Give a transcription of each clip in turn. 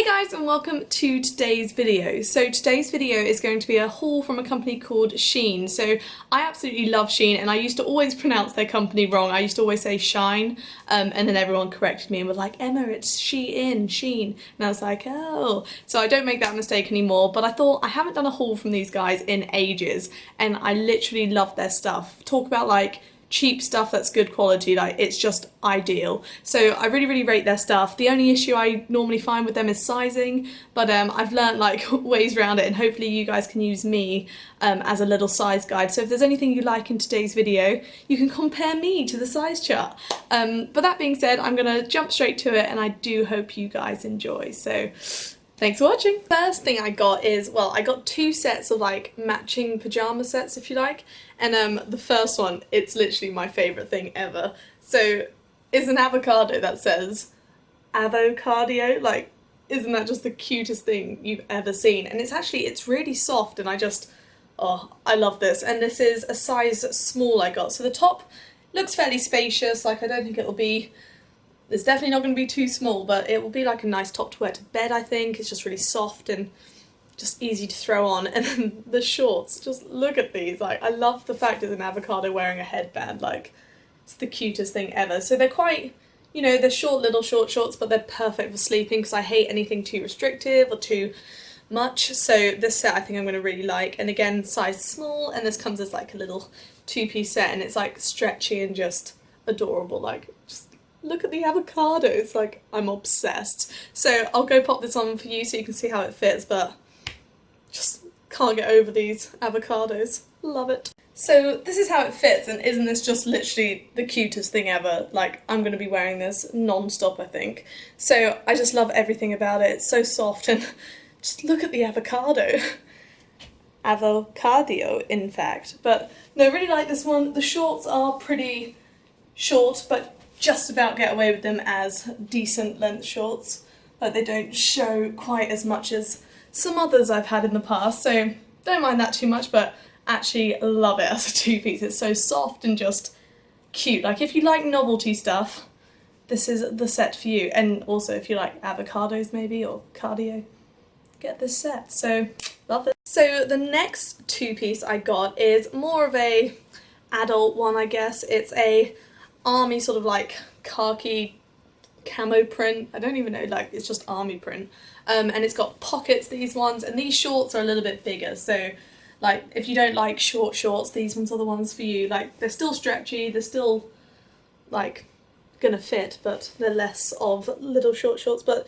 Guys, and welcome to today's video. So today's video is going to be a haul from a company called Shein. So I absolutely love Shein, and I used to always pronounce their company wrong. I used to always say Shine, and then everyone corrected me and was like, Emma, it's Shein. And I was like, oh. So I don't make that mistake anymore, but I thought I haven't done a haul from these guys in ages, and I literally love their stuff. Talk about like cheap stuff that's good quality, like it's just ideal. So I really rate their stuff. The only issue I normally find with them is sizing, but I've learned like ways around it, and hopefully you guys can use me as a little size guide. So if there's anything you like in today's video, you can compare me to the size chart. But that being said, I'm gonna jump straight to it, and I do hope you guys enjoy. So thanks for watching. First thing I got is, well, I got two sets of like matching pajama sets, if you like, and the first one, it's literally my favourite thing ever. So it's an avocado that says avocado. Like, isn't that just the cutest thing you've ever seen? And it's really soft, and I love this. And this is a size small I got. So the top looks fairly spacious, like I don't think it'll be, it's definitely not going to be too small, but it will be like a nice top to wear to bed, I think. It's just really soft and just easy to throw on. And then the shorts, just look at these. Like, I love the fact it's an avocado wearing a headband. Like, it's the cutest thing ever. So they're quite, you know, they're little short shorts, but they're perfect for sleeping because I hate anything too restrictive or too much. So this set I think I'm going to really like. And again, size small, and this comes as like a little two-piece set, and it's like stretchy and just adorable. Like, just look at the avocados, like I'm obsessed. So I'll go pop this on for you so you can see how it fits, but just can't get over these avocados. Love it. So this is how it fits, and isn't this just literally the cutest thing ever? Like, I'm going to be wearing this non-stop, I think. So I just love everything about it. It's so soft, and just look at the avocado. Avocado, in fact. But no, I really like this one. The shorts are pretty short, but just about get away with them as decent length shorts. But they don't show quite as much as some others I've had in the past, so don't mind that too much, but actually love it as a two-piece. It's so soft and just cute. Like, if you like novelty stuff, this is the set for you. And also if you like avocados maybe, or cardio, get this set. So love it. So the next two-piece I got is more of a adult one, I guess. It's a army sort of like khaki camo print. I don't even know, like, it's just army print. And it's got pockets, these ones, and these shorts are a little bit bigger. So like, if you don't like short shorts, these ones are the ones for you. Like, they're still stretchy, they're still like gonna fit, but they're less of little short shorts, but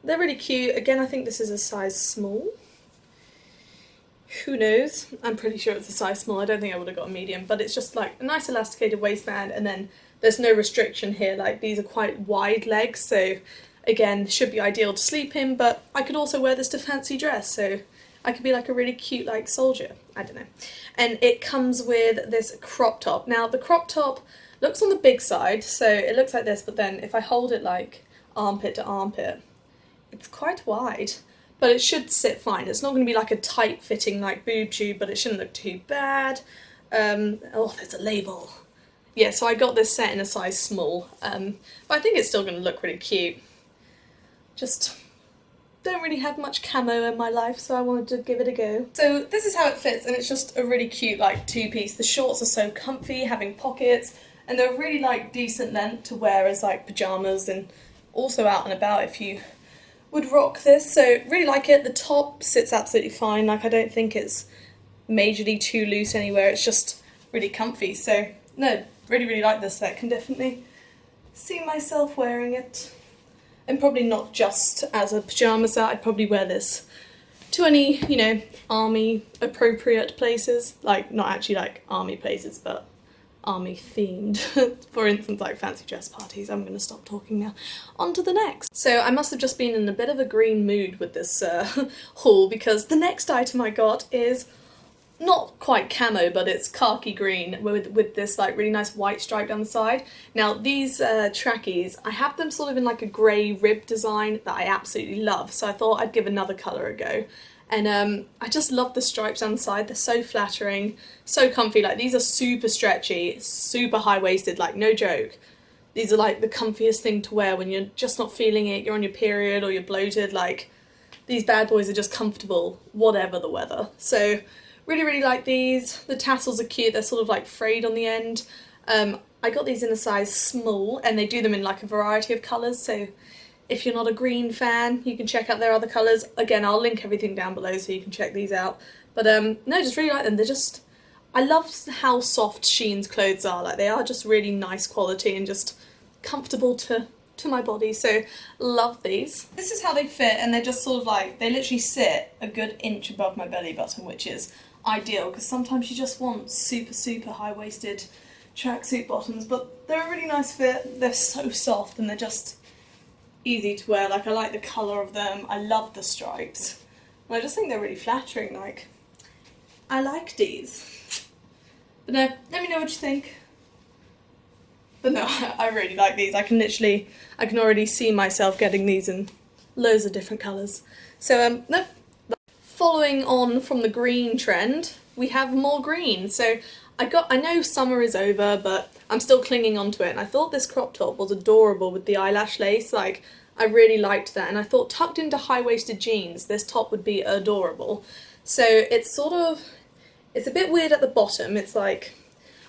they're really cute. Again, I think this is a size small. Who knows? I'm pretty sure it's a size small. I don't think I would have got a medium, but it's just like a nice elasticated waistband, and then there's no restriction here. Like, these are quite wide legs, so again, should be ideal to sleep in, but I could also wear this to fancy dress, so I could be like a really cute like soldier. I don't know. And it comes with this crop top. Now, the crop top looks on the big side, so it looks like this, but then if I hold it like armpit to armpit, it's quite wide. But it should sit fine. It's not going to be like a tight fitting like boob tube, but it shouldn't look too bad. Oh, there's a label. Yeah, so I got this set in a size small, but I think it's still going to look really cute. Just don't really have much camo in my life, so I wanted to give it a go. So this is how it fits, and it's just a really cute like two-piece. The shorts are so comfy, having pockets, and they're really like decent length to wear as like pyjamas, and also out and about if you would rock this. So really like it. The top sits absolutely fine. Like, I don't think it's majorly too loose anywhere. It's just really comfy. So no, really like this set. Can definitely see myself wearing it. And probably not just as a pyjama set. I'd probably wear this to any, you know, army appropriate places. Like, not actually like army places, but army themed. For instance, like fancy dress parties. I'm going to stop talking now. On to the next. So I must have just been in a bit of a green mood with this haul, because the next item I got is not quite camo, but it's khaki green with this like really nice white stripe down the side. Now, these trackies, I have them sort of in like a grey rib design that I absolutely love, so I thought I'd give another colour a go. And I just love the stripes down the side. They're so flattering, so comfy. Like, these are super stretchy, super high-waisted, like, no joke. These are like the comfiest thing to wear when you're just not feeling it, you're on your period or you're bloated. Like, these bad boys are just comfortable whatever the weather. So really, really like these. The tassels are cute, they're sort of like frayed on the end. I got these in a size small, and they do them in like a variety of colours, so if you're not a green fan, you can check out their other colours. Again, I'll link everything down below so you can check these out. But no, just really like them. They're just, I love how soft Shein's clothes are. Like, they are just really nice quality and just comfortable to my body, so love these. This is how they fit, and they're just sort of like, they literally sit a good inch above my belly button, which is ideal because sometimes you just want super, super high-waisted tracksuit bottoms, but they're a really nice fit. They're so soft and they're just easy to wear. Like, I like the colour of them, I love the stripes, and I just think they're really flattering. Like, I like these. But no, let me know what you think. But no, I really like these. I can already see myself getting these in loads of different colours. So no. Following on from the green trend, we have more green. So I know summer is over, but I'm still clinging onto it, and I thought this crop top was adorable with the eyelash lace. Like, I really liked that, and I thought tucked into high-waisted jeans, this top would be adorable. So it's a bit weird at the bottom. It's like,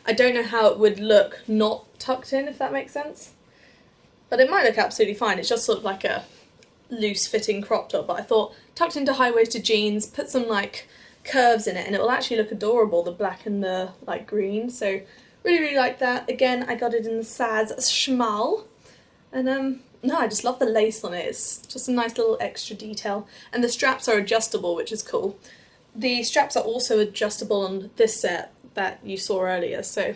I don't know how it would look not tucked in, if that makes sense. But it might look absolutely fine. It's just sort of like a loose-fitting crop top, but I thought tucked into high-waisted jeans, put some like curves in it, and it will actually look adorable, the black and the light green. So really, really like that. Again, I got it in the size small, and no, I just love the lace on it. It's just a nice little extra detail, and the straps are adjustable, which is cool. The straps are also adjustable on this set that you saw earlier, so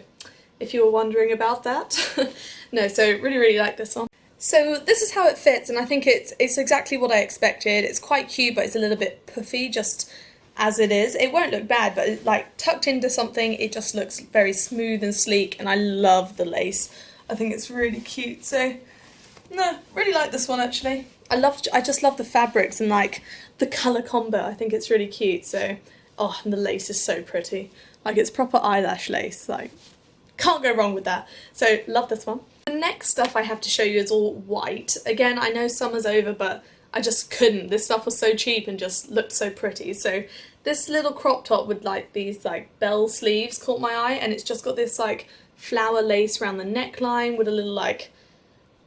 if you were wondering about that. No, so really, really like this one. So this is how it fits, and I think it's exactly what I expected. It's quite cute, but it's a little bit puffy just as it is. It won't look bad, but like tucked into something, it just looks very smooth and sleek, and I love the lace. I think it's really cute. So no, really like this one actually. I just love the fabrics and like the colour combo. I think it's really cute. So, oh, and the lace is so pretty. Like, it's proper eyelash lace. Like, can't go wrong with that. So love this one. The next stuff I have to show you is all white. Again, I know summer's over, but I just couldn't. This stuff was so cheap and just looked so pretty. So this little crop top with like these like bell sleeves caught my eye, and it's just got this like flower lace around the neckline with a little like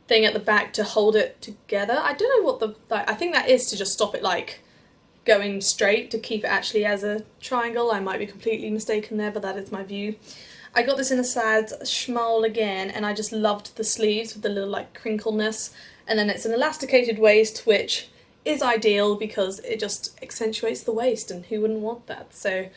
thing at the back to hold it together. I don't know what the, like, I think that is to just stop it like going straight, to keep it actually as a triangle. I might be completely mistaken there, but that is my view. I got this in a size small again, and I just loved the sleeves with the little like crinkleness, and then it's an elasticated waist, which is ideal because it just accentuates the waist, and who wouldn't want that? So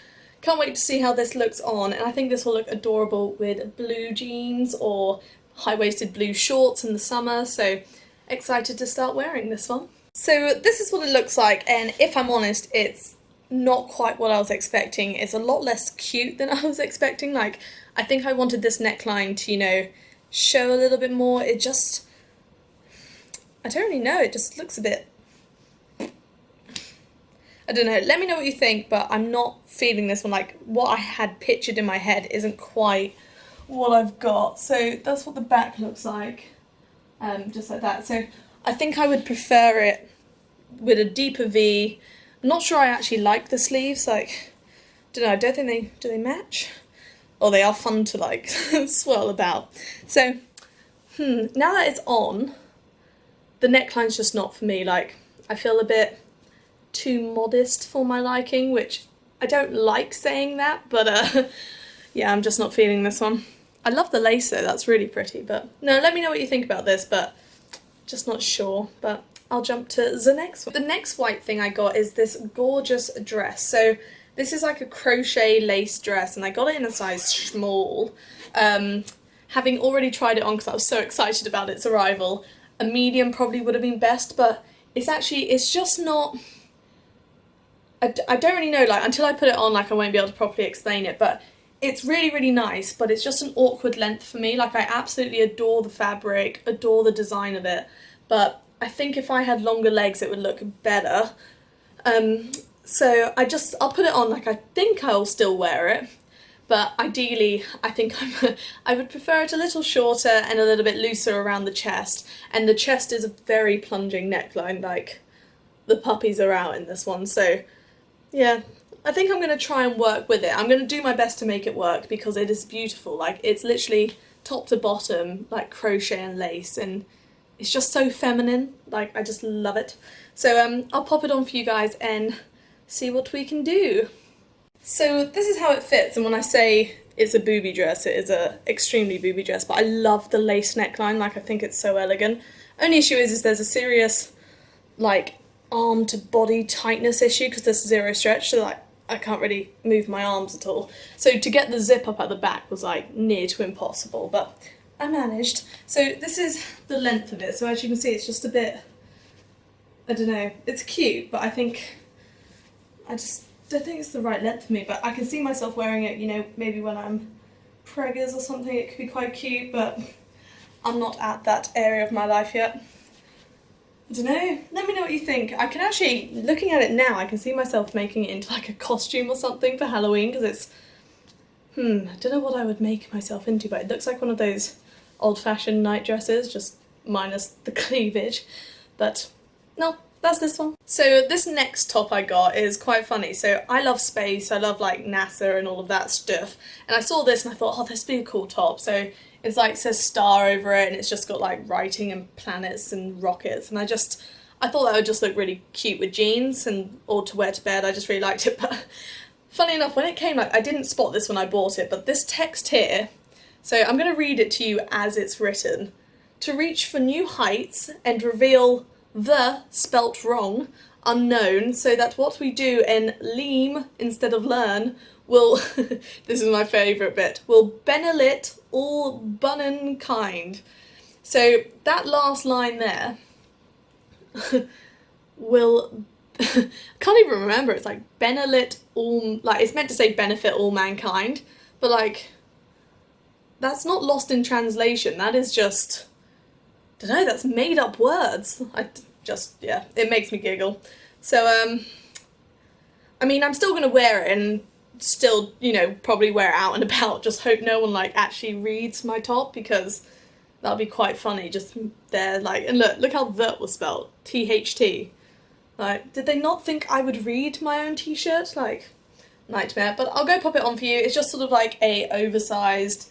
can't wait to see how this looks on, and I think this will look adorable with blue jeans or high-waisted blue shorts in the summer, so excited to start wearing this one. So this is what it looks like, and if I'm honest, it's not quite what I was expecting. It's a lot less cute than I was expecting. Like, I think I wanted this neckline to, you know, show a little bit more. It just, I don't really know, it just looks a bit, I don't know, let me know what you think, but I'm not feeling this one. Like, what I had pictured in my head isn't quite what I've got. So that's what the back looks like, just like that. So I think I would prefer it with a deeper V. I'm not sure I actually like the sleeves, like, don't know, I don't think do they match? Or they are fun to like swirl about. So, now that it's on, the neckline's just not for me. Like, I feel a bit too modest for my liking, which I don't like saying that, but yeah, I'm just not feeling this one. I love the lace though, that's really pretty, but no, let me know what you think about this, but just not sure. But I'll jump to the next one. The next white thing I got is this gorgeous dress. So this is like a crochet lace dress, and I got it in a size small. Having already tried it on because I was so excited about its arrival, a medium probably would have been best, but it's just not, I don't really know, like, until I put it on, like, I won't be able to properly explain it, but it's really, really nice, but it's just an awkward length for me. Like, I absolutely adore the fabric, adore the design of it, but I think if I had longer legs it would look better. So I'll put it on, like, I think I'll still wear it, but ideally I think I would prefer it a little shorter and a little bit looser around the chest, and the chest is a very plunging neckline, like, the puppies are out in this one, so yeah. I think I'm going to try and work with it. I'm going to do my best to make it work because it is beautiful. Like, it's literally top to bottom, like crochet and lace, and it's just so feminine. Like, I just love it. So I'll pop it on for you guys and see what we can do. So this is how it fits, and when I say it's a booby dress, it is a extremely booby dress, but I love the lace neckline. Like, I think it's so elegant. Only issue is there's a serious, like, arm to body tightness issue because there's zero stretch, so like I can't really move my arms at all. So to get the zip up at the back was like near to impossible, but I managed. So this is the length of it. So as you can see, it's just a bit, I don't know, it's cute, but I think, I just don't think it's the right length for me, but I can see myself wearing it, you know, maybe when I'm preggers or something, it could be quite cute, but I'm not at that area of my life yet. I don't know, let me know what you think. I can actually, looking at it now, I can see myself making it into like a costume or something for Halloween, because it's, I don't know what I would make myself into, but it looks like one of those old-fashioned night dresses, just minus the cleavage. But no, that's this one. So this next top I got is quite funny. So I love space, I love like NASA and all of that stuff, and I saw this and I thought, oh, this would be a cool top. So it's like, says star over it, and it's just got like writing and planets and rockets, and I thought that would just look really cute with jeans and or to wear to bed. I just really liked it. But funny enough, when it came, like, I didn't spot this when I bought it, but this text here, so I'm going to read it to you as it's written. To reach for new heights and reveal the, spelt wrong, unknown, so that what we do in leam instead of learn will, this is my favourite bit, will benefit all bunnin kind. So that last line there will, I can't even remember, it's like benefit all, like it's meant to say benefit all mankind, but like that's not lost in translation, that is just, I don't know, that's made up words. Yeah, it makes me giggle. So I mean, I'm still going to wear it and still, you know, probably wear it out and about, just hope no one like actually reads my top, because that'll be quite funny just there, like, and look how that was spelled, THT. Like, did they not think I would read my own t-shirt? Like, nightmare. But I'll go pop it on for you. It's just sort of like a oversized,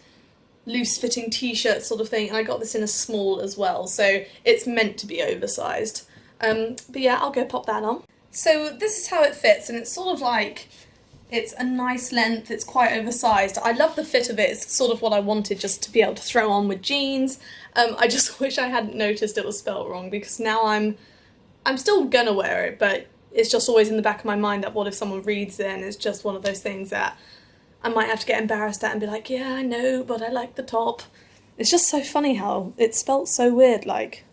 loose-fitting t-shirt sort of thing, and I got this in a small as well, so it's meant to be oversized. But yeah, I'll go pop that on. So this is how it fits, and it's sort of like, it's a nice length, it's quite oversized. I love the fit of it, it's sort of what I wanted just to be able to throw on with jeans. I just wish I hadn't noticed it was spelt wrong, because now I'm still gonna wear it, but it's just always in the back of my mind that what if someone reads it, and it's just one of those things that I might have to get embarrassed at and be like, yeah, I know, but I like the top. It's just so funny how it's spelt so weird, like,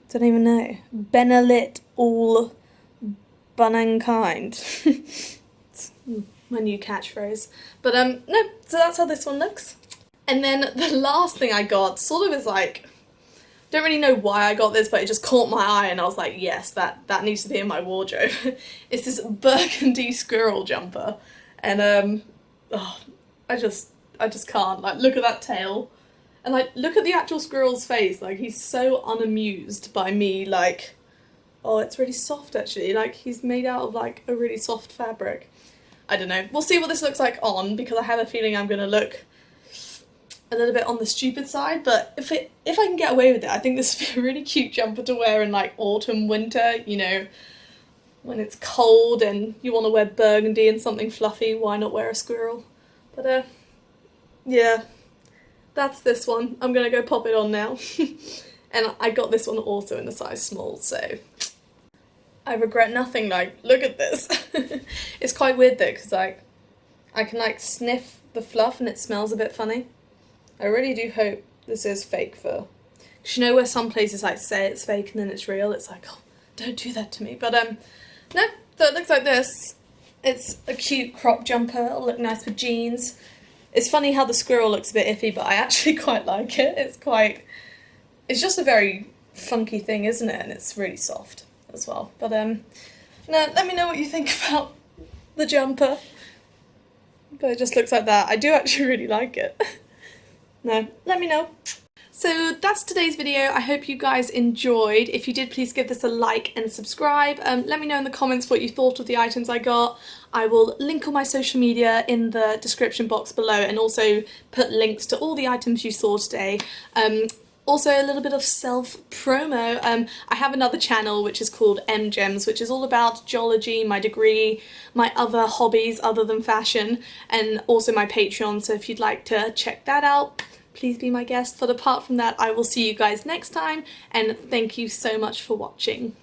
don't even know. Benefit all bunankind. My new catchphrase. But no, so that's how this one looks. And then the last thing I got sort of is like, don't really know why I got this, but it just caught my eye and I was like, yes, that needs to be in my wardrobe. It's this burgundy squirrel jumper, and oh, I just can't. Like, look at that tail, and like, look at the actual squirrel's face. Like, he's so unamused by me. Like, oh, it's really soft actually. Like, he's made out of like a really soft fabric. I don't know. We'll see what this looks like on, because I have a feeling I'm gonna look a little bit on the stupid side, but if I can get away with it, I think this would be a really cute jumper to wear in like autumn, winter, you know, when it's cold and you want to wear burgundy and something fluffy, why not wear a squirrel? But yeah, that's this one. I'm gonna go pop it on now. And I got this one also in a size small, so I regret nothing. Like, look at this. It's quite weird though, because like, I can like sniff the fluff and it smells a bit funny. I really do hope this is fake fur. Because you know where some places like say it's fake and then it's real, it's like, oh, don't do that to me. But no, so it looks like this. It's a cute crop jumper, it'll look nice with jeans. It's funny how the squirrel looks a bit iffy, but I actually quite like it. It's just a very funky thing, isn't it? And it's really soft as well. But no, let me know what you think about the jumper. But it just looks like that. I do actually really like it. No, let me know. So that's today's video. I hope you guys enjoyed. If you did, please give this a like and subscribe. Let me know in the comments what you thought of the items I got. I will link all my social media in the description box below and also put links to all the items you saw today. Also, a little bit of self-promo. I have another channel which is called MGems, which is all about geology, my degree, my other hobbies other than fashion, and also my Patreon, so if you'd like to check that out, please be my guest. But apart from that, I will see you guys next time, and thank you so much for watching.